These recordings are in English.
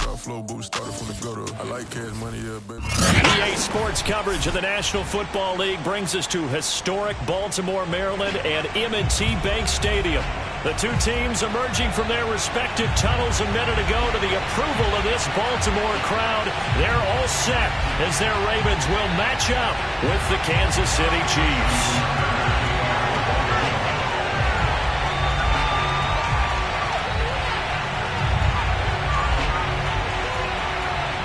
Drop flow, but we started from the gutter. I like cash money, yeah, baby. EA Sports coverage of the National Football League brings us to historic Baltimore, Maryland, and M&T Bank Stadium. The two teams emerging from their respective tunnels a minute ago to the approval of this Baltimore crowd. They're all set as their Ravens will match up with the Kansas City Chiefs.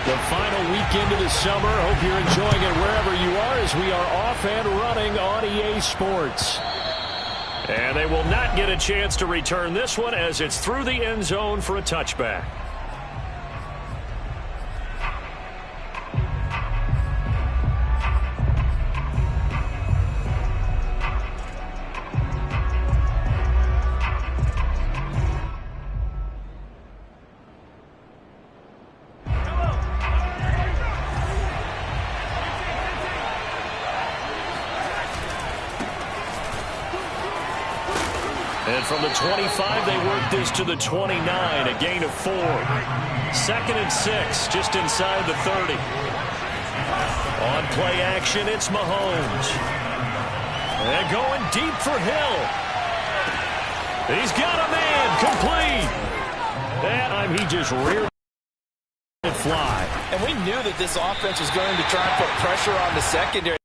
The final weekend of the summer. Hope you're enjoying it wherever you are as we are off and running on EA Sports. And they will not get a chance to return this one as it's through the end zone for a touchback. And from the 25, they work this to the 29, a gain of 4. 2nd and 6, just inside the 30. On play action, it's Mahomes. And going deep for Hill. He's got a man, complete. That time he just reared it fly. And we knew that this offense was going to try and put pressure on the secondary.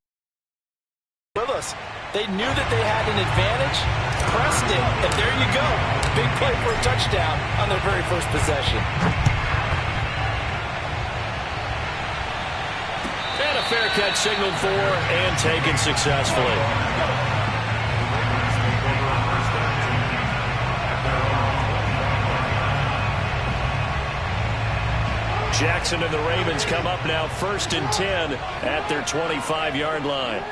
With us, they knew that they had an advantage, pressed it, and there you go. Big play for a touchdown on their very first possession. And a fair catch signaled for and taken successfully. Jackson and the Ravens come up now 1st and 10 at their 25-yard line.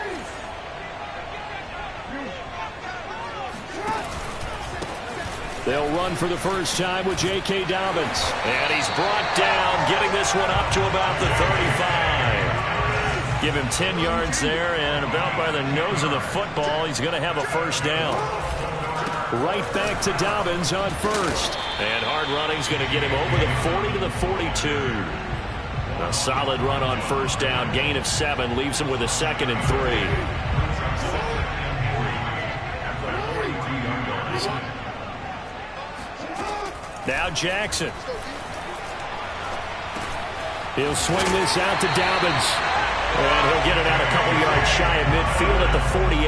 They'll run for the first time with J.K. Dobbins. And he's brought down, getting this one up to about the 35. Give him 10 yards there, and about by the nose of the football, he's going to have a first down. Right back to Dobbins on first. And hard running's going to get him over the 40 to the 42. A solid run on first down, gain of 7, leaves him with a 2nd and 3. Now Jackson. He'll swing this out to Dobbins. And he'll get it out a couple yards shy of midfield at the 48.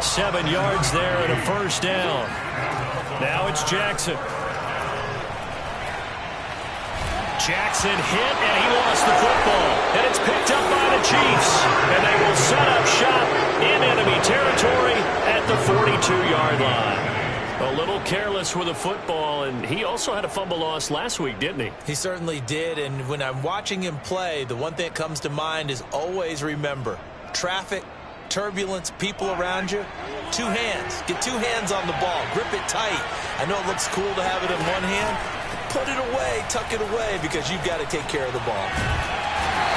7 yards there and a first down. Now it's Jackson. Jackson hit and he lost the football. And it's picked up by the Chiefs. And they will set up shop in enemy territory at the 42-yard line. A little careless with the football, and he also had a fumble loss last week, didn't he? He certainly did, and when I'm watching him play, the one thing that comes to mind is always remember, traffic, turbulence, people around you, 2 hands. Get 2 hands on the ball. Grip it tight. I know it looks cool to have it in one hand. Put it away, tuck it away, because you've got to take care of the ball.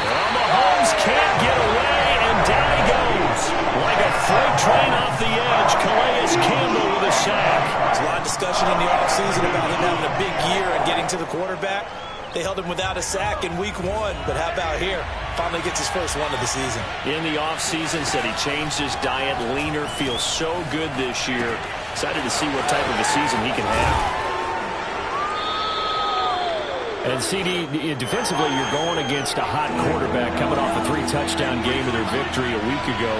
Well, Mahomes can't get away, and down he goes. Like a freight train off the edge, Calais Campbell with a sack. There's a lot of discussion in the offseason about him having a big year and getting to the quarterback. They held him without a sack in week 1, but how about here? Finally gets his first one of the season. In the offseason, said he changed his diet, leaner, feels so good this year. Excited to see what type of a season he can have. And, CD, defensively, you're going against a hot quarterback coming off a 3-touchdown game of their victory a week ago.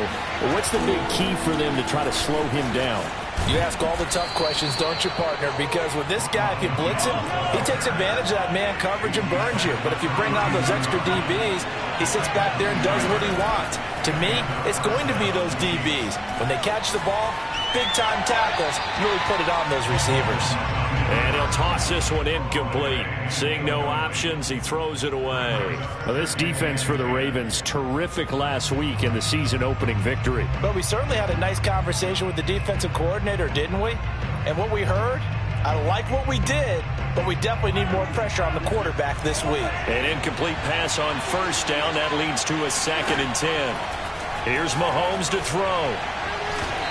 What's the big key for them to try to slow him down? You ask all the tough questions, don't you, partner? Because with this guy, if you blitz him, he takes advantage of that man coverage and burns you. But if you bring on those extra DBs, he sits back there and does what he wants. To me, it's going to be those DBs. When they catch the ball, big-time tackles, really put it on those receivers. And he'll toss this one incomplete. Seeing no options, he throws it away. Well, this defense for the Ravens, terrific last week in the season-opening victory. But we certainly had a nice conversation with the defensive coordinator, didn't we? And what we heard, I like what we did, but we definitely need more pressure on the quarterback this week. An incomplete pass on first down. That leads to a 2nd and 10. Here's Mahomes to throw.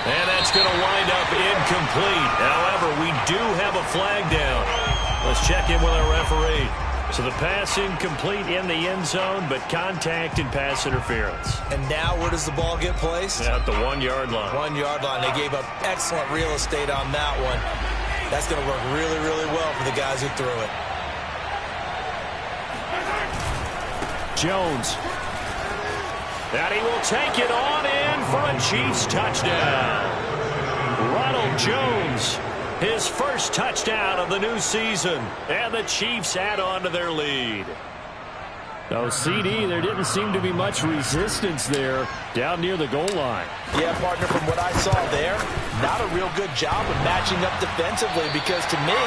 And that's going to wind up incomplete. However, we do have a flag down. Let's check in with our referee. So the pass incomplete in the end zone, but contact and pass interference. And now where does the ball get placed? At the 1-yard line. 1-yard line. They gave up excellent real estate on that one. That's going to work really, really well for the guys who threw it. Jones. And he will take it on in for a Chiefs touchdown. Ronald Jones, his first touchdown of the new season. And the Chiefs add on to their lead. No, CD, there didn't seem to be much resistance there down near the goal line. Yeah, partner, from what I saw there, not a real good job of matching up defensively because to me,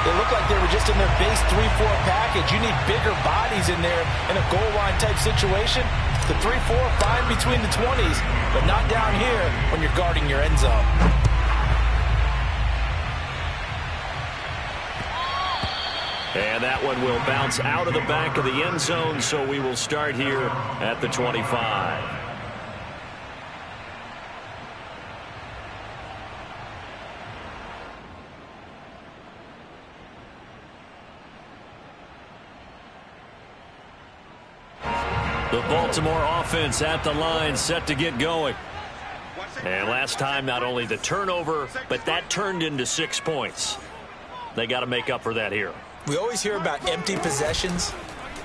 it looked like they were just in their base 3-4 package. You need bigger bodies in there in a goal line type situation. The 3-4 fine between the 20s, but not down here when you're guarding your end zone. And that one will bounce out of the back of the end zone, so we will start here at the 25. The Baltimore offense at the line, set to get going. And last time, not only the turnover, but that turned into 6 points. They got to make up for that here. We always hear about empty possessions,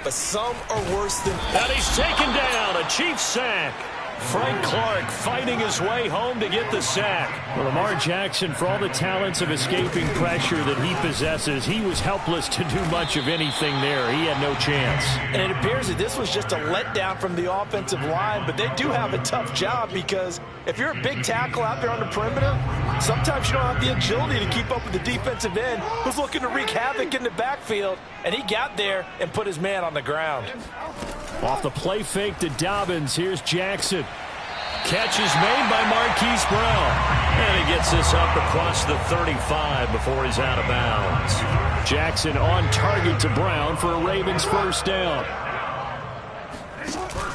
but some are worse than... And he's taken down, a Chiefs sack. Frank Clark fighting his way home to get the sack. Well, Lamar Jackson, for all the talents of escaping pressure that he possesses, he was helpless to do much of anything there. He had no chance. And it appears that this was just a letdown from the offensive line, but they do have a tough job because if you're a big tackle out there on the perimeter, sometimes you don't have the agility to keep up with the defensive end who's looking to wreak havoc in the backfield, and he got there and put his man on the ground. Off the play fake to Dobbins, here's Jackson. Catch is made by Marquise Brown. And he gets this up across the 35 before he's out of bounds. Jackson on target to Brown for a Ravens first down.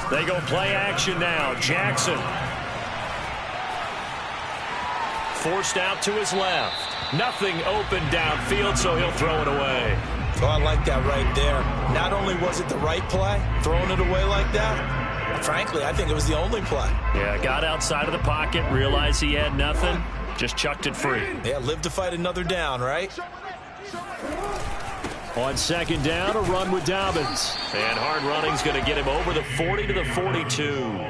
They go play action now. Jackson. Forced out to his left. Nothing open downfield, so he'll throw it away. Oh, I like that right there. Not only was it the right play, throwing it away like that, frankly, I think it was the only play. Yeah, got outside of the pocket, realized he had nothing, just chucked it free. Yeah, live to fight another down, right? On second down, a run with Dobbins. And hard running's going to get him over the 40 to the 42.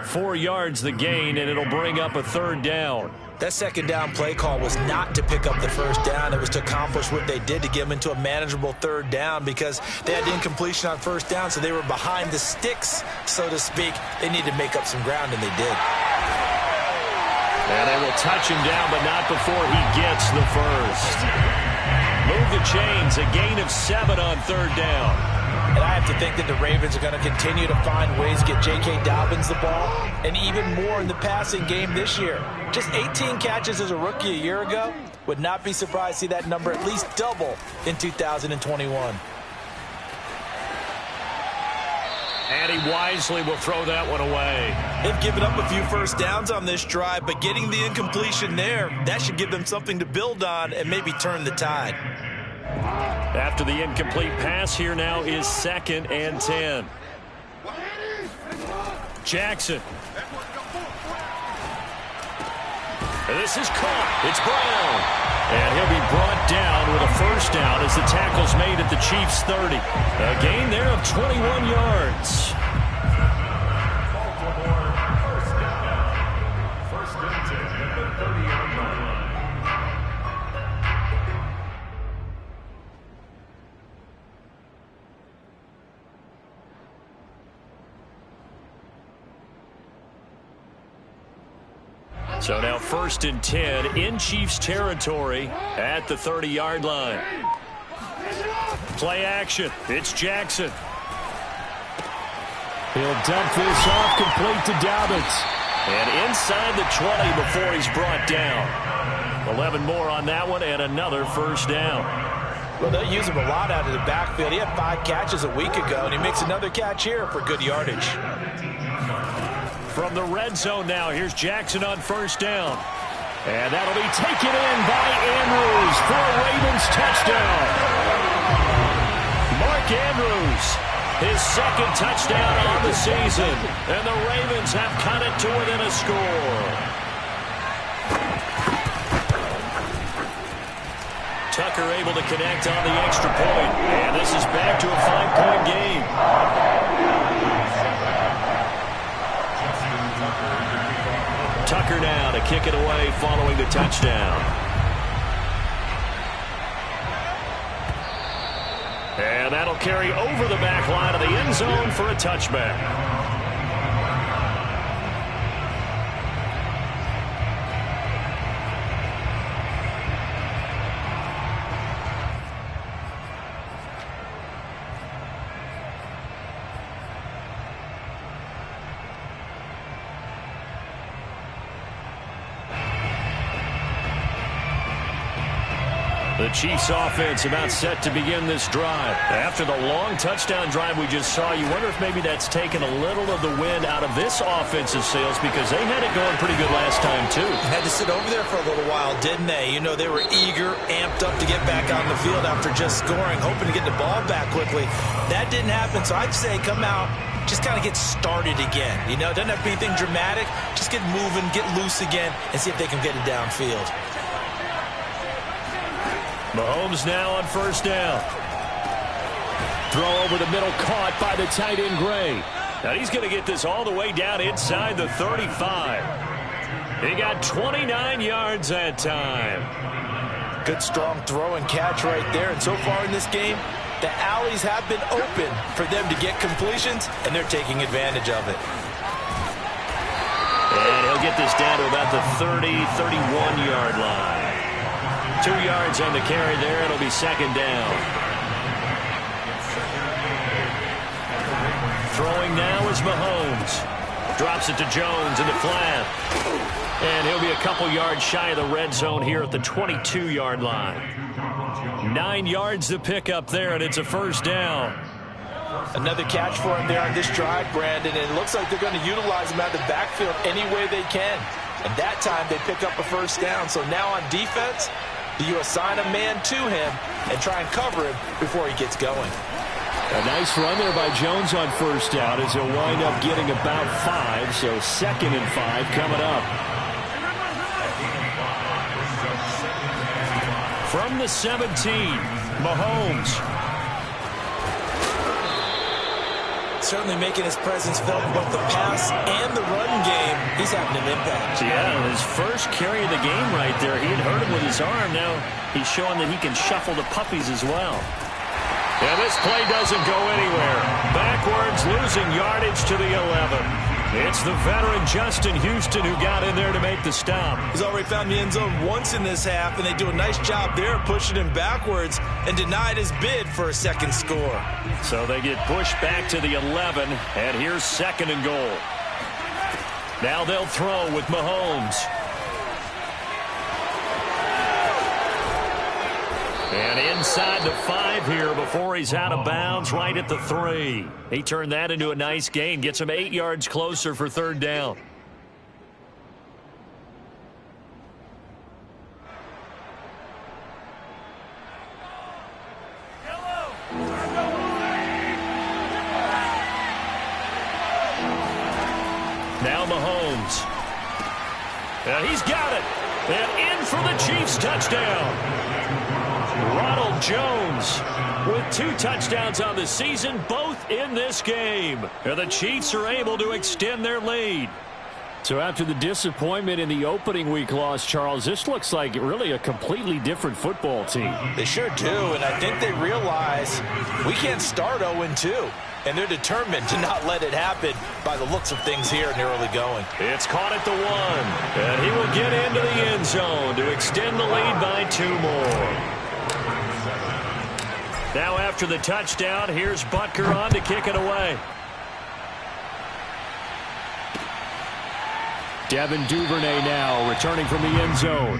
4 yards the gain, and it'll bring up a third down. That second down play call was not to pick up the first down. It was to accomplish what they did to get them into a manageable third down because they had the incompletion on first down, so they were behind the sticks, so to speak. They needed to make up some ground, and they did. And they will touch him down, but not before he gets the first. Move the chains, a gain of 7 on third down. And I have to think that the Ravens are going to continue to find ways to get J.K. Dobbins the ball, and even more in the passing game this year. Just 18 catches as a rookie a year ago. Would not be surprised to see that number at least double in 2021. And he wisely will throw that one away. They've given up a few first downs on this drive, but getting the incompletion there, that should give them something to build on and maybe turn the tide. After the incomplete pass, here now is 2nd and 10. Jackson. And this is caught. It's Brown. And he'll be brought down with a first down as the tackle's made at the Chiefs' 30. A gain there of 21 yards. So now 1st and 10 in Chiefs territory at the 30-yard line. Play action. It's Jackson. He'll dump this off complete to Dobbins. And inside the 20 before he's brought down. 11 more on that one and another first down. Well, they use him a lot out of the backfield. He had 5 catches a week ago, and he makes another catch here for good yardage. From the red zone now, here's Jackson on first down. And that'll be taken in by Andrews for a Ravens touchdown. Andrews, his second touchdown on the season. And the Ravens have cut it to within a score. Tucker able to connect on the extra point. And this is back to a 5-point game. Tucker now to kick it away following the touchdown. And that'll carry over the back line of the end zone for a touchback. The Chiefs offense about set to begin this drive. After the long touchdown drive we just saw, you wonder if maybe that's taken a little of the wind out of this offensive sails, because they had it going pretty good last time too. Had to sit over there for a little while, didn't they? You know, they were eager, amped up to get back on the field after just scoring, hoping to get the ball back quickly. That didn't happen, so I'd say come out, just kind of get started again. You know, it doesn't have to be anything dramatic. Just get moving, get loose again, and see if they can get it downfield. Mahomes now on first down. Throw over the middle, caught by the tight end Gray. Now he's going to get this all the way down inside the 35. He got 29 yards that time. Good strong throw and catch right there. And so far in this game, the alleys have been open for them to get completions, and they're taking advantage of it. And he'll get this down to about the 30, 31-yard line. 2 yards on the carry there. It'll be second down. Throwing now is Mahomes. Drops it to Jones in the flat. And he'll be a couple yards shy of the red zone here at the 22-yard line. 9 yards to pick up there, and it's a first down. Another catch for him there on this drive, Brandon, and it looks like they're going to utilize him out of the backfield any way they can. And that time they pick up a first down. So now on defense, you assign a man to him and try and cover him before he gets going. A nice run there by Jones on first down as he'll wind up getting about 5. So 2nd and 5 coming up. From the 17, Mahomes. Certainly making his presence felt in both the pass and the run game. He's having an impact. Yeah, his first carry of the game right there. He had hurt him with his arm. Now he's showing that he can shuffle the puppies as well. And this play doesn't go anywhere. Backwards, losing yardage to the 11. It's the veteran Justin Houston who got in there to make the stop. He's already found the end zone once in this half, and they do a nice job there pushing him backwards and denied his bid for a second score. So they get pushed back to the 11, and here's 2nd and goal. Now they'll throw with Mahomes. And inside the 5 here before he's out of bounds, right at the 3. He turned that into a nice gain, gets him 8 yards closer for third down. Now Mahomes. And he's got it. And in for the Chiefs touchdown. Ronald Jones with 2 touchdowns on the season, both in this game. And the Chiefs are able to extend their lead. So after the disappointment in the opening week loss, Charles, this looks like really a completely different football team. They sure do, and I think they realize we can't start 0-2. And they're determined to not let it happen by the looks of things here in the early going. It's caught at the 1. And he will get into the end zone to extend the lead by 2 more. Now after the touchdown, here's Butker on to kick it away. Devin Duvernay now returning from the end zone.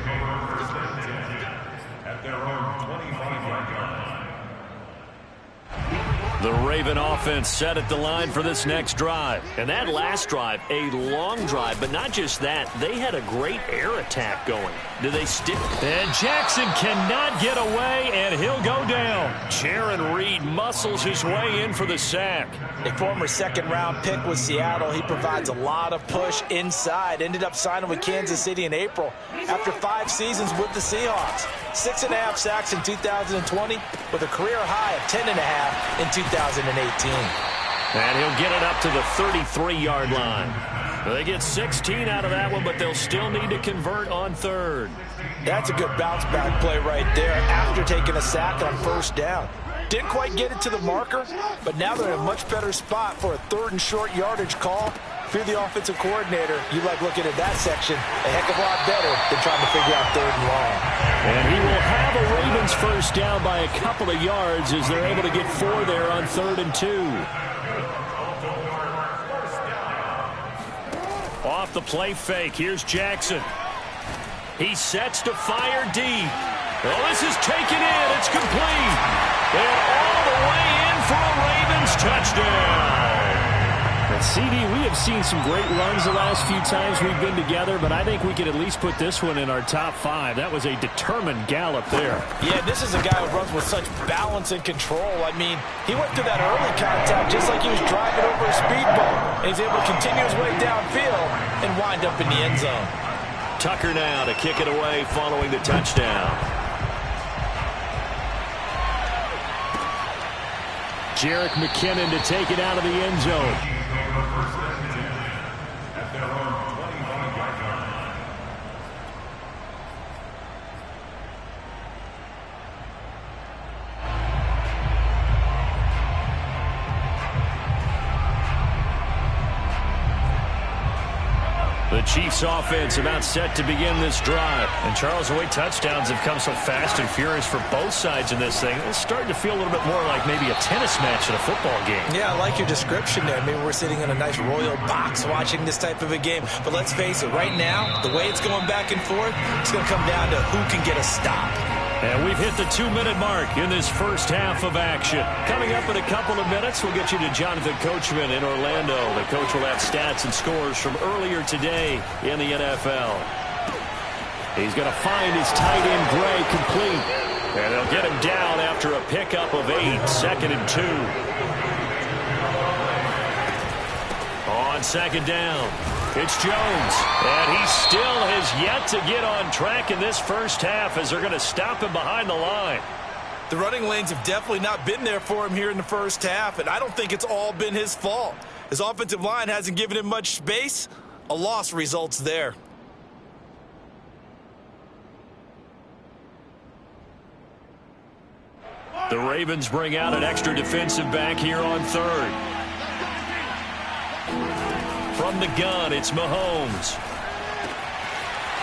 The Raven offense set at the line for this next drive. And that last drive, a long drive, but not just that. They had a great air attack going. Do they stick? And Jackson cannot get away, and he'll go down. Jaron Reed muscles his way in for the sack. A former second-round pick with Seattle. He provides a lot of push inside. Ended up signing with Kansas City in April after 5 seasons with the Seahawks. 6.5 sacks in 2020 with a career high of 10.5 in 2018. And he'll get it up to the 33-yard line. They get 16 out of that one, but they'll still need to convert on third. That's a good bounce-back play right there after taking a sack on first down. Didn't quite get it to the marker, but now they're in a much better spot for a 3rd and short yardage call. If you're the offensive coordinator, you like looking at that section a heck of a lot better than trying to figure out 3rd and long. And he will have a Ravens first down by a couple of yards as they're able to get 4 there on 3rd and 2. Off the play fake, here's Jackson. He sets to fire deep. Well, this is taken in. It's complete. And all the way in for a Ravens touchdown. And CD, we have seen some great runs the last few times we've been together, but I think we could at least put this one in our top 5. That was a determined gallop there. Yeah, this is a guy who runs with such balance and control. I mean, he went through that early contact just like he was driving over a speed bump. And he's able to continue his way downfield and wind up in the end zone. Tucker now to kick it away following the touchdown. Jerick McKinnon to take it out of the end zone. The Chiefs offense about set to begin this drive. And Charles, the way touchdowns have come so fast and furious for both sides in this thing, it's starting to feel a little bit more like maybe a tennis match in a football game. Yeah, I like your description there. Maybe we're sitting in a nice royal box watching this type of a game. But let's face it, right now, the way it's going back and forth, it's going to come down to who can get a stop. And we've hit the 2-minute mark in this first half of action. Coming up in a couple of minutes, we'll get you to Jonathan Coachman in Orlando. The coach will have stats and scores from earlier today in the NFL. He's going to find his tight end Gray complete. And they'll get him down after a pickup of 8, 2nd and 2. On 2nd down, it's Jones. And he still has yet to get on track in this first half as they're going to stop him behind the line. The running lanes have definitely not been there for him here in the first half, and I don't think it's all been his fault. His offensive line hasn't given him much space. A loss results there. The Ravens bring out an extra defensive back here on 3rd. From the gun, it's Mahomes.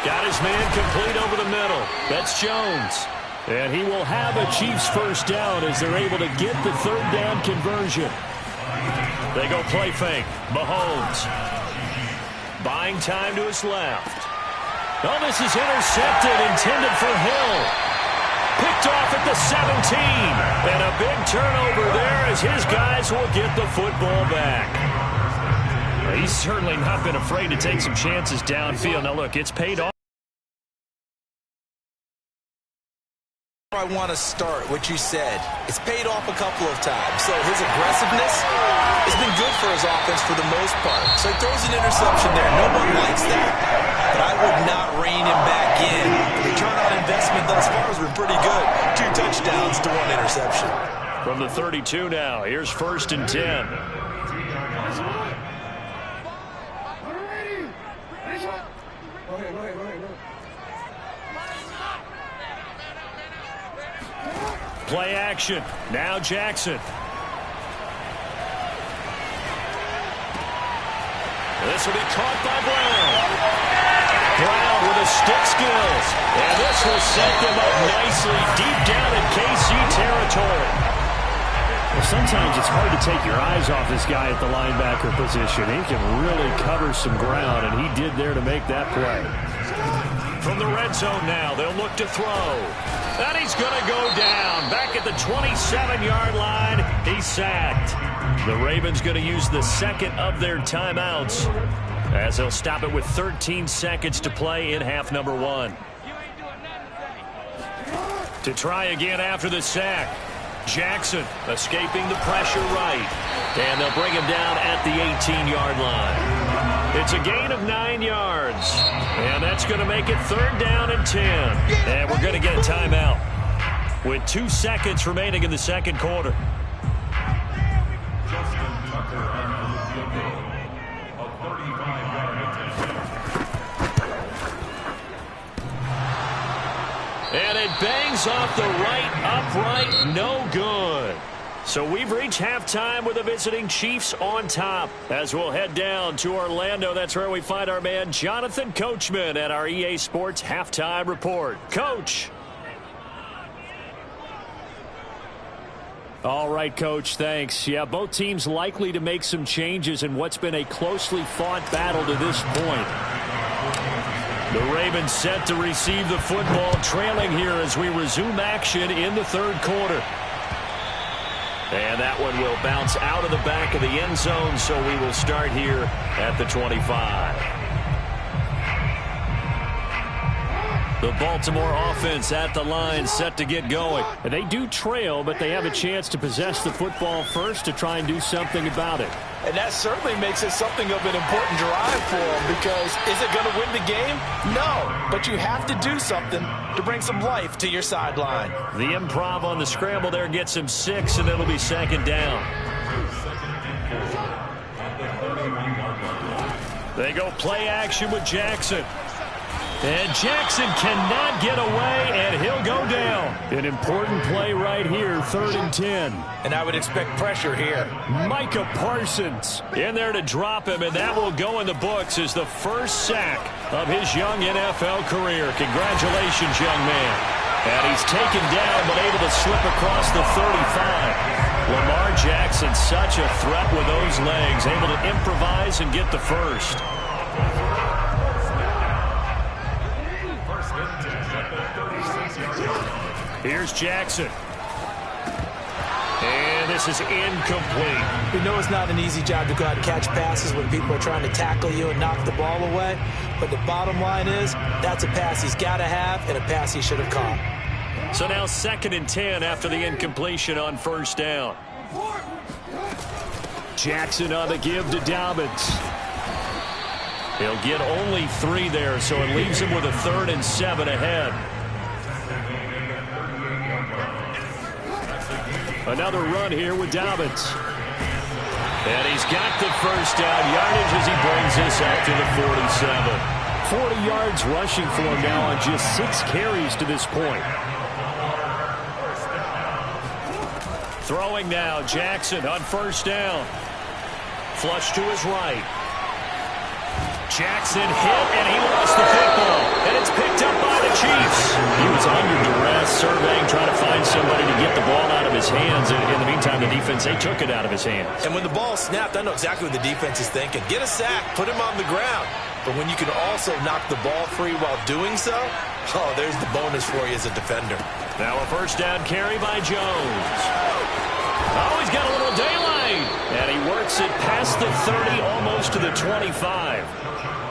Got his man complete over the middle. That's Jones. And he will have a Chiefs first down as they're able to get the 3rd down conversion. They go play fake. Mahomes. Buying time to his left. Oh, this is intercepted, intended for Hill. Picked off at the 17. And a big turnover there as his guys will get the football back. He's certainly not been afraid to take some chances downfield. Now, look, it's paid off. I want to start what you said. It's paid off a couple of times. So his aggressiveness has been good for his offense for the most part. So he throws an interception there. No one likes that. But I would not rein him back in. The return on investment thus far has been pretty good. 2 touchdowns to 1 interception. From the 32 now, here's 1st and 10. Play action. Now Jackson. This will be caught by Brown. Brown with the stick skills. And this will set them up nicely deep down in KC territory. Well, sometimes it's hard to take your eyes off this guy at the linebacker position. He can really cover some ground, and he did there to make that play. From the red zone now, they'll look to throw. And he's going to go down. Back at the 27-yard line, he's sacked. The Ravens going to use the second of their timeouts as they'll stop it with 13 seconds to play in half number 1. To try again after the sack. Jackson escaping the pressure right. And they'll bring him down at the 18-yard line. It's a gain of 9 yards. And that's going to make it 3rd down and 10. And we're going to get a timeout with 2 seconds remaining in the second quarter. And it bangs off the right upright, no good. So we've reached halftime with the visiting Chiefs on top. As we'll head down to Orlando, that's where we find our man Jonathan Coachman at our EA Sports Halftime Report. Coach. All right, Coach, thanks. Yeah, both teams likely to make some changes in what's been a closely fought battle to this point. The Ravens set to receive the football, trailing here as we resume action in the third quarter. And that one will bounce out of the back of the end zone, so we will start here at the 25. The Baltimore offense at the line, set to get going. And they do trail, but they have a chance to possess the football first to try and do something about it. And that certainly makes it something of an important drive for them, because is it going to win the game? No, but you have to do something to bring some life to your sideline. The improv on the scramble there gets him 6, and it'll be 2nd down. They go play action with Jackson. And Jackson cannot get away, and he'll go down. An important play right here, 3rd and 10. And I would expect pressure here. Micah Parsons in there to drop him, and that will go in the books as the first sack of his young NFL career. Congratulations, young man. And he's taken down, but able to slip across the 35. Lamar Jackson, such a threat with those legs, able to improvise and get the first. Here's Jackson. And this is incomplete. You know it's not an easy job to go out and catch passes when people are trying to tackle you and knock the ball away. But the bottom line is, that's a pass he's got to have and a pass he should have caught. So now 2nd and 10 after the incompletion on 1st down. Jackson on the give to Dobbins. He'll get only 3 there, so it leaves him with a 3rd and 7 ahead. Another run here with Dobbins. And he's got the first down yardage as he brings this up to the 47. 40 yards rushing for him now on just 6 carries to this point. Throwing now, Jackson on 1st down. Flush to his right. Jackson hit, and he lost the football. And it's picked up by the Chiefs. He was under duress, surveying, trying to find somebody to get the ball out of his hands. And in the meantime, the defense, they took it out of his hands. And when the ball snapped, I know exactly what the defense is thinking. Get a sack, put him on the ground. But when you can also knock the ball free while doing so, oh, there's the bonus for you as a defender. Now a 1st down carry by Jones. Oh, he's got a little daylight. And he works it past the 30, almost to the 25.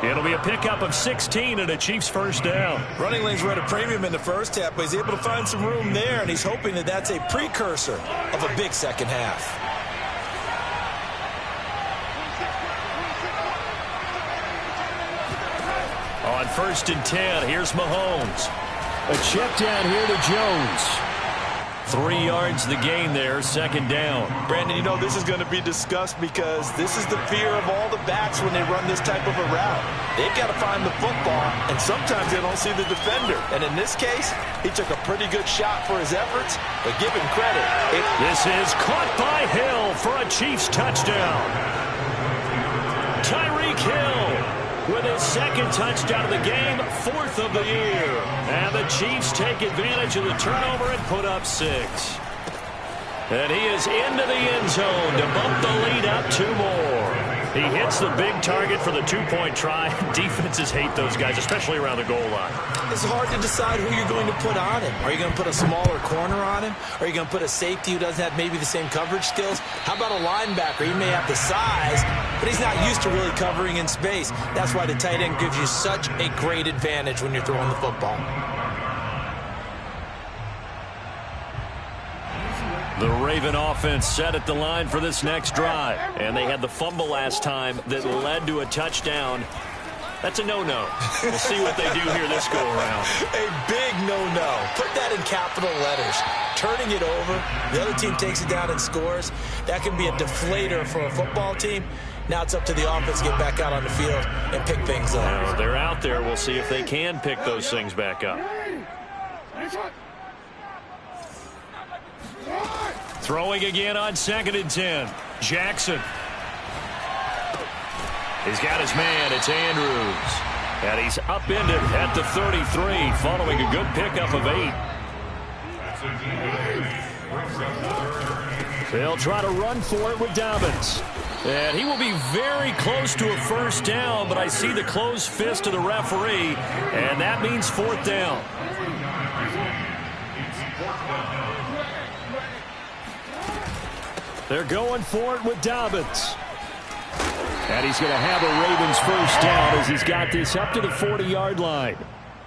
It'll be a pickup of 16 and a Chiefs 1st down. Running lanes were at a premium in the first half, but he's able to find some room there, and he's hoping that that's a precursor of a big second half. On 1st and 10, here's Mahomes. A check down here to Jones. 3 yards the gain there, 2nd down. Brandon, you know this is going to be discussed because this is the fear of all the backs when they run this type of a route. They've got to find the football, and sometimes they don't see the defender. And in this case, he took a pretty good shot for his efforts, but give him credit. This is caught by Hill for a Chiefs touchdown. Tyreek Hill with his 2nd touchdown of the game, 4th of the year. And the Chiefs take advantage of the turnover and put up 6. And he is into the end zone to bump the lead up 2 more. He hits the big target for the two-point try. Defenses hate those guys, especially around the goal line. It's hard to decide who you're going to put on him. Are you going to put a smaller corner on him? Are you going to put a safety who doesn't have maybe the same coverage skills? How about a linebacker? He may have the size, but he's not used to really covering in space. That's why the tight end gives you such a great advantage when you're throwing the football. The Raven offense set at the line for this next drive. And they had the fumble last time that led to a touchdown. That's a no-no. We'll see what they do here this go-around. A big no-no. Put that in capital letters. Turning it over, the other team takes it down and scores. That can be a deflator for a football team. Now it's up to the offense to get back out on the field and pick things up. Now, they're out there. We'll see if they can pick those things back up. Throwing again on 2nd and 10. Jackson. He's got his man. It's Andrews. And he's upended at the 33 following a good pickup of 8. They'll try to run for it with Dobbins. And he will be very close to a first down, but I see the closed fist of the referee, and that means 4th down. They're going for it with Dobbins. And he's going to have a Ravens first down as he's got this up to the 40-yard line.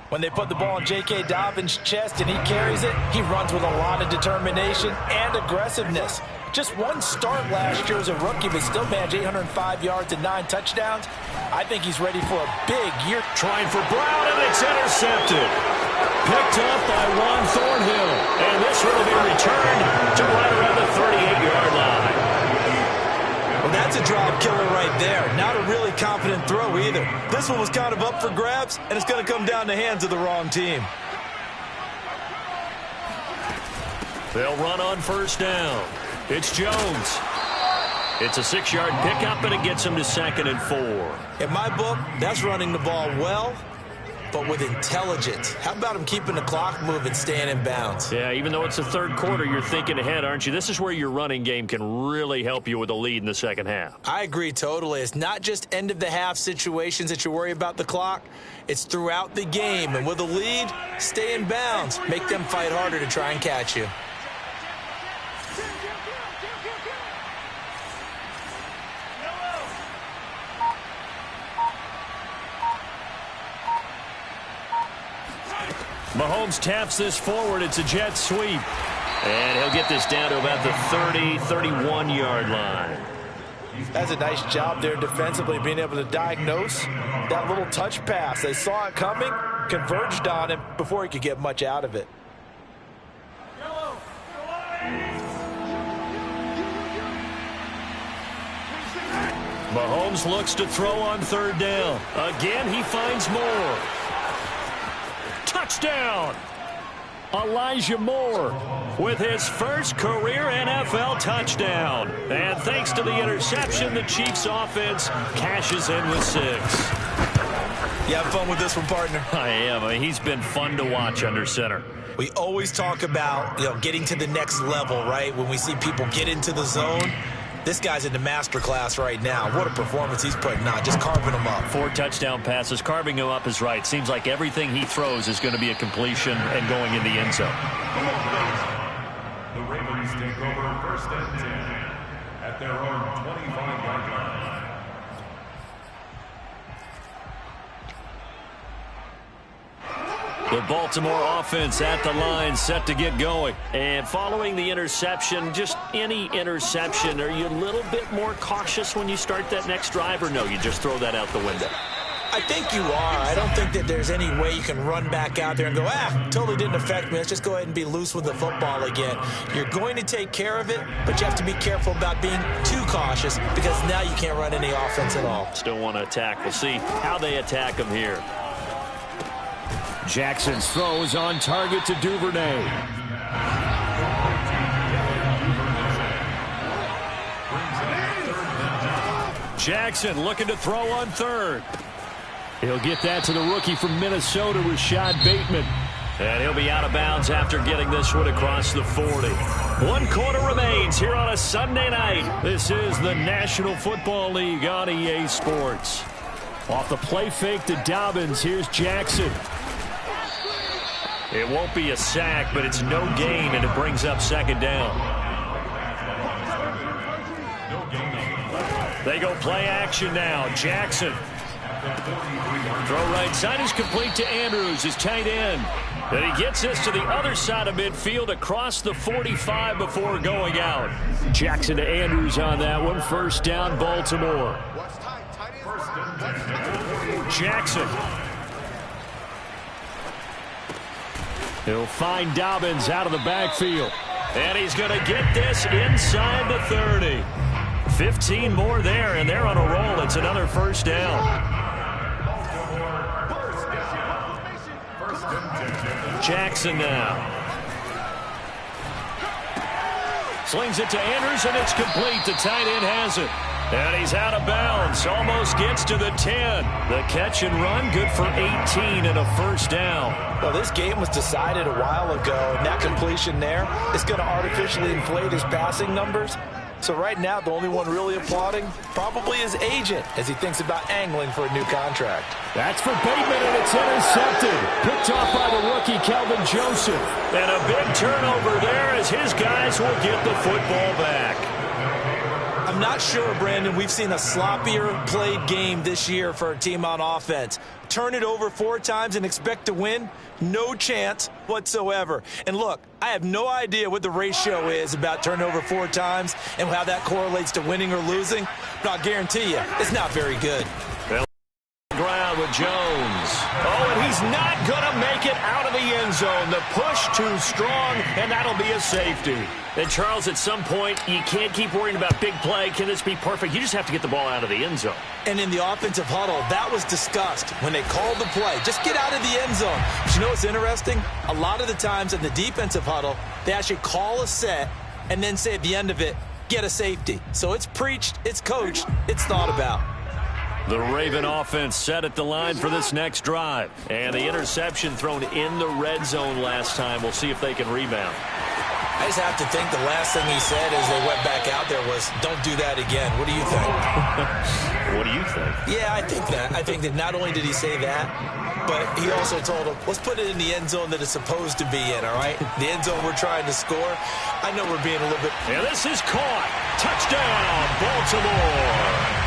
When they put the ball in J.K. Dobbins' chest and he carries it, he runs with a lot of determination and aggressiveness. Just one start last year as a rookie, but still managed 805 yards and 9 touchdowns. I think he's ready for a big year. Trying for Brown, and it's intercepted. Picked up by Juan Thornhill. And this one will be returned to right around the 38-yard line. Well, that's a drive killer right there. Not a really confident throw either. This one was kind of up for grabs, and it's going to come down the hands of the wrong team. They'll run on first down. It's Jones. It's a 6-yard pickup, and it gets him to 2nd and 4. In my book, that's running the ball well, but with intelligence. How about him keeping the clock moving, staying in bounds? Yeah, even though it's the third quarter, you're thinking ahead, aren't you? This is where your running game can really help you with a lead in the second half. I agree totally. It's not just end-of-the-half situations that you worry about the clock. It's throughout the game. And with a lead, stay in bounds. Make them fight harder to try and catch you. Mahomes taps this forward. It's a jet sweep. And he'll get this down to about the 30, 31-yard line. That's a nice job there defensively, being able to diagnose that little touch pass. They saw it coming, converged on him before he could get much out of it. Mahomes looks to throw on 3rd down. Again, he finds Moore. Touchdown! Elijah Moore with his first career NFL touchdown. And thanks to the interception, the Chiefs offense cashes in with 6. You have fun with this one, partner? I am. I mean, he's been fun to watch under center. We always talk about, getting to the next level, right? When we see people get into the zone. This guy's in the master class right now. What a performance he's putting on, just carving them up. 4 touchdown passes. Carving him up is right. Seems like everything he throws is going to be a completion and going in the end zone. The Ravens take over 1st and 10 at their own 25-yard line. The Baltimore offense at the line, set to get going. And following the interception, just any interception, are you a little bit more cautious when you start that next drive, or no, you just throw that out the window? I think you are. I don't think that there's any way you can run back out there and go, totally didn't affect me. Let's just go ahead and be loose with the football again. You're going to take care of it, but you have to be careful about being too cautious because now you can't run any offense at all. Still want to attack. We'll see how they attack him here. Jackson's throw is on target to Duvernay. Jackson looking to throw on 3rd. He'll get that to the rookie from Minnesota, Rashad Bateman. And he'll be out of bounds after getting this one across the 40. 1 quarter remains here on a Sunday night. This is the National Football League on EA Sports. Off the play fake to Dobbins, here's Jackson. It won't be a sack, but it's no gain, and it brings up second down. They go play action now. Jackson. Throw right side is complete to Andrews, his tight end. And he gets this to the other side of midfield across the 45 before going out. Jackson to Andrews on that one. First down, Baltimore. Jackson. He'll find Dobbins out of the backfield. And he's going to get this inside the 30. 15 more there, and they're on a roll. It's another first down. Jackson now. Slings it to Andrews, and it's complete. The tight end has it. And he's out of bounds. Almost gets to the 10. The catch and run, good for 18 and a first down. Well, this game was decided a while ago, and that completion there is going to artificially inflate his passing numbers. So right now, the only one really applauding probably his agent as he thinks about angling for a new contract. That's for Bateman, and it's intercepted. Picked off by the rookie, Calvin Joseph. And a big turnover there as his guys will get the football back. I'm not sure, Brandon, we've seen a sloppier played game this year for a team on offense. Turn it over 4 times and expect to win? No chance whatsoever. And look, I have no idea what the ratio is about turnover 4 times and how that correlates to winning or losing, but I'll guarantee you, it's not very good. Ground with Jones. Oh, and he's not going to make it out of the end zone. The push too strong, and that'll be a safety. And, Charles, at some point, you can't keep worrying about big play. Can this be perfect? You just have to get the ball out of the end zone. And in the offensive huddle, that was discussed when they called the play. Just get out of the end zone. But you know what's interesting? A lot of the times in the defensive huddle, they actually call a set and then say at the end of it, get a safety. So it's preached, it's coached, it's thought about. The Raven offense set at the line for this next drive. And the interception thrown in the red zone last time. We'll see if they can rebound. I just have to think the last thing he said as they went back out there was, don't do that again. What do you think? What do you think? Yeah, I think that. I think that not only did he say that, but he also told him, let's put it in the end zone that it's supposed to be in, all right? The end zone we're trying to score. I know we're being a little bit... And this is caught. Touchdown, Baltimore.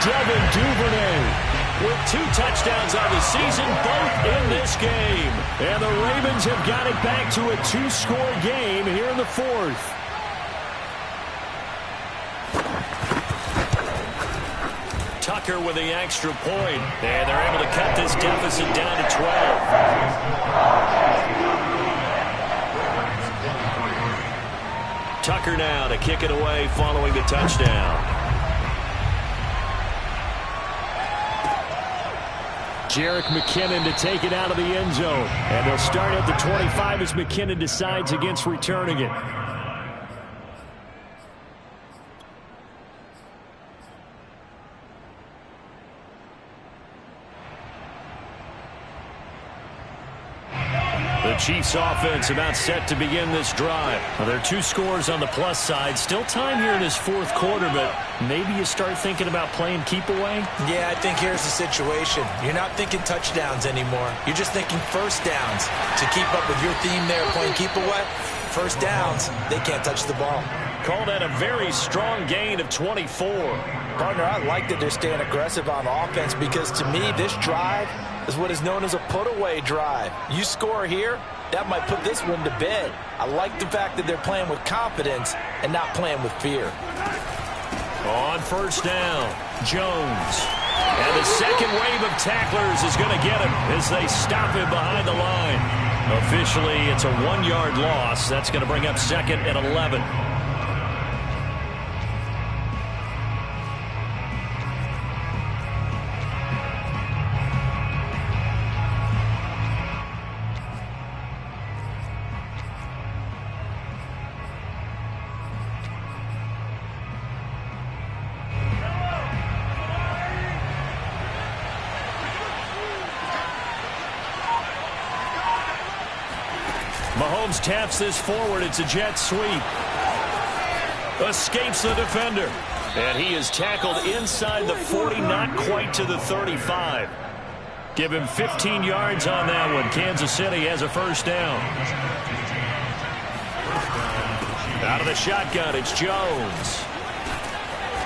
Devin Duvernay with 2 touchdowns on the season, both in this game. And the Ravens have got it back to a 2-score game here in the 4th. Tucker with the extra point. And they're able to cut this deficit down to 12. Tucker now to kick it away following the touchdown. Jerick McKinnon to take it out of the end zone. And they'll start at the 25 as McKinnon decides against returning it. The Chiefs offense about set to begin this drive. Well, there are 2 scores on the plus side. Still time here in this 4th quarter, but maybe you start thinking about playing keep away? Yeah, I think here's the situation. You're not thinking touchdowns anymore. You're just thinking first downs. To keep up with your theme there, playing keep away, first downs, they can't touch the ball. Call that a very strong gain of 24. Partner, I like that they're staying aggressive on offense because to me, this drive is what is known as a put-away drive. You score here, that might put this one to bed. I like the fact that they're playing with confidence and not playing with fear. On first down, Jones. And the second wave of tacklers is going to get him as they stop him behind the line. Officially, it's a 1-yard loss. That's going to bring up second and 11. Mahomes taps this forward. It's a jet sweep. Escapes the defender. And he is tackled inside the 40, not quite to the 35. Give him 15 yards on that one. Kansas City has a first down. Out of the shotgun, it's Jones.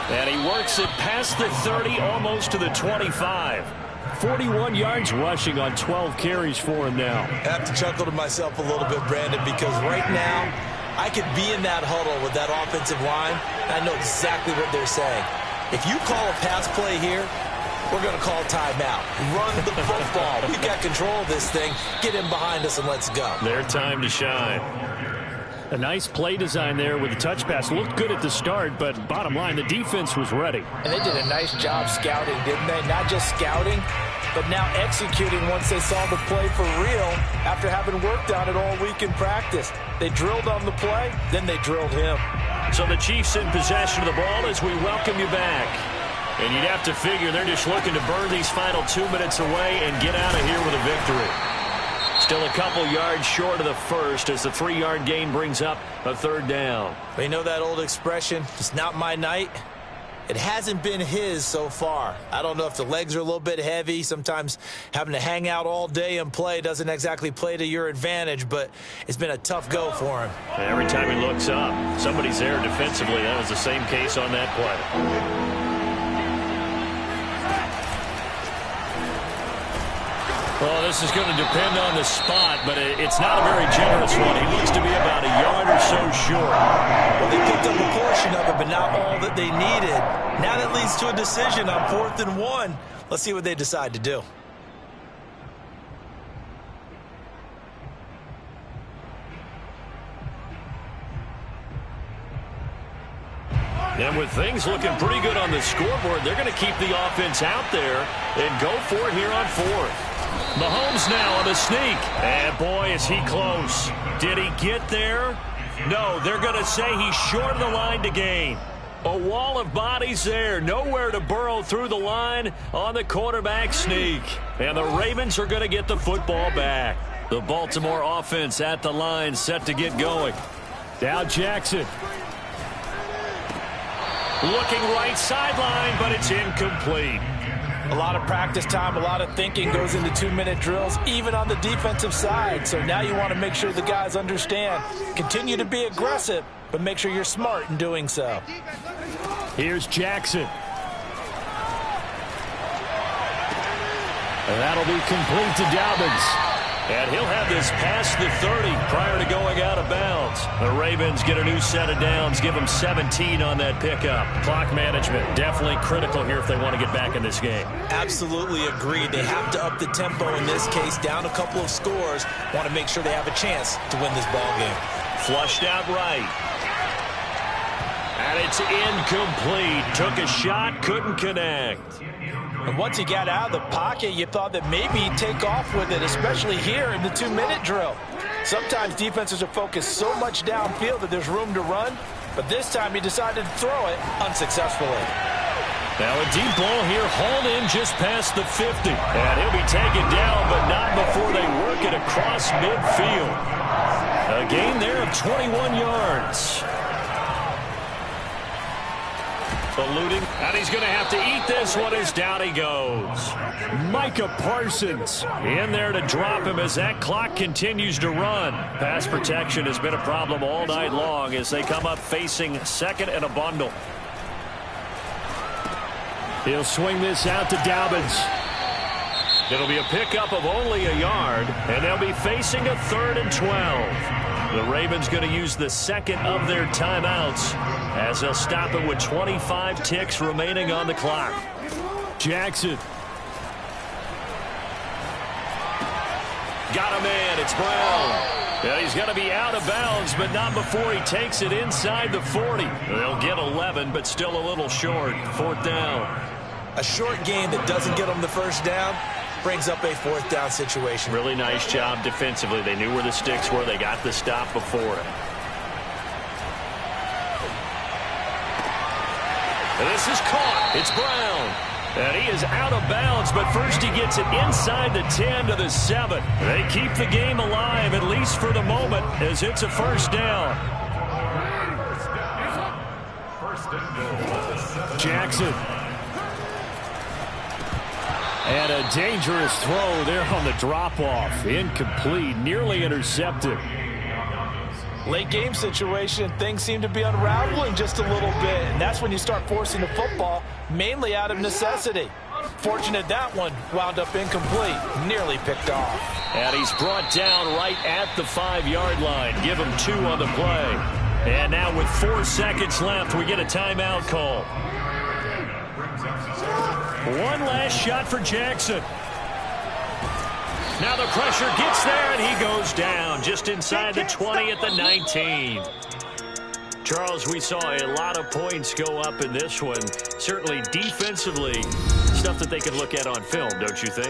And he works it past the 30, almost to the 25. 41 yards rushing on 12 carries for him now. I have to chuckle to myself a little bit, Brandon, because right now I could be in that huddle with that offensive line, and I know exactly what they're saying. If you call a pass play here, we're going to call timeout. Run the football. We've got control of this thing. Get him behind us and let's go. Their time to shine. A nice play design there with the touch pass. Looked good at the start, but bottom line, the defense was ready. And they did a nice job scouting, didn't they? Not just scouting, but now executing once they saw the play for real after having worked on it all week in practice. They drilled on the play, then they drilled him. So the Chiefs in possession of the ball as we welcome you back. And you'd have to figure they're just looking to burn these final 2 minutes away and get out of here with a victory. Still a couple yards short of the first as the 3-yard gain brings up a third down. But you know that old expression, it's not my night? It hasn't been his so far. I don't know if the legs are a little bit heavy. Sometimes having to hang out all day and play doesn't exactly play to your advantage, but it's been a tough go for him. Every time he looks up, somebody's there defensively. That was the same case on that play. Well, this is going to depend on the spot, but it's not a very generous one. He looks to be about a yard or so short. Well, they picked up a portion of it, but not all that they needed. Now that leads to a decision on 4th and 1. Let's see what they decide to do. And with things looking pretty good on the scoreboard, they're going to keep the offense out there and go for it here on 4th. Mahomes now on the sneak. And boy, is he close. Did he get there? No, they're going to say he's short of the line to gain. A wall of bodies there. Nowhere to burrow through the line on the quarterback sneak. And the Ravens are going to get the football back. The Baltimore offense at the line set to get going. Now Jackson. Looking right sideline, but it's incomplete. A lot of practice time, a lot of thinking goes into 2-minute drills, even on the defensive side. So now you want to make sure the guys understand. Continue to be aggressive, but make sure you're smart in doing so. Here's Jackson. And that'll be complete to Dobbins. And he'll have this past the 30 prior to going out of bounds. The Ravens get a new set of downs, give them 17 on that pickup. Clock management definitely critical here if they want to get back in this game. Absolutely agreed. They have to up the tempo in this case, down a couple of scores. Want to make sure they have a chance to win this ball game. Flushed out right. And it's incomplete. Took a shot, couldn't connect. And once he got out of the pocket, you thought that maybe he'd take off with it, especially here in the 2-minute drill. Sometimes defenses are focused so much downfield that there's room to run, but this time he decided to throw it unsuccessfully. Now a deep ball here, hauled in just past the 50. And he'll be taken down, but not before they work it across midfield. A gain there of 21 yards. Eluding, and he's going to have to eat this one as down he goes. Micah Parsons in there to drop him as that clock continues to run. Pass protection has been a problem all night long as they come up facing second and a bundle. He'll swing this out to Dobbins. It'll be a pickup of only a yard, and they'll be facing a 3rd and 12. The Ravens going to use the second of their timeouts as they'll stop it with 25 ticks remaining on the clock. Jackson. Got a man. It's Brown. Yeah, he's going to be out of bounds, but not before he takes it inside the 40. They'll get 11, but still a little short. 4th down. A short game that doesn't get them the first down brings up a 4th down situation. Really nice job defensively. They knew where the sticks were. They got the stop before it. And this is caught. It's Brown. And he is out of bounds, but first he gets it inside the 10 to the 7. They keep the game alive, at least for the moment, as it's a first down. Jackson. And a dangerous throw there on the drop-off. Incomplete, nearly intercepted. Late game situation, things seem to be unraveling just a little bit, and that's when you start forcing the football, mainly out of necessity. Fortunate that one wound up incomplete, nearly picked off. And he's brought down right at the 5-yard line. Give him 2 on the play. And now with 4 seconds left, we get a timeout call. One last shot for Jackson. Now the pressure gets there, and he goes down just inside the 20 at the 19. Charles, we saw a lot of points go up in this one. Certainly defensively, stuff that they can look at on film, don't you think?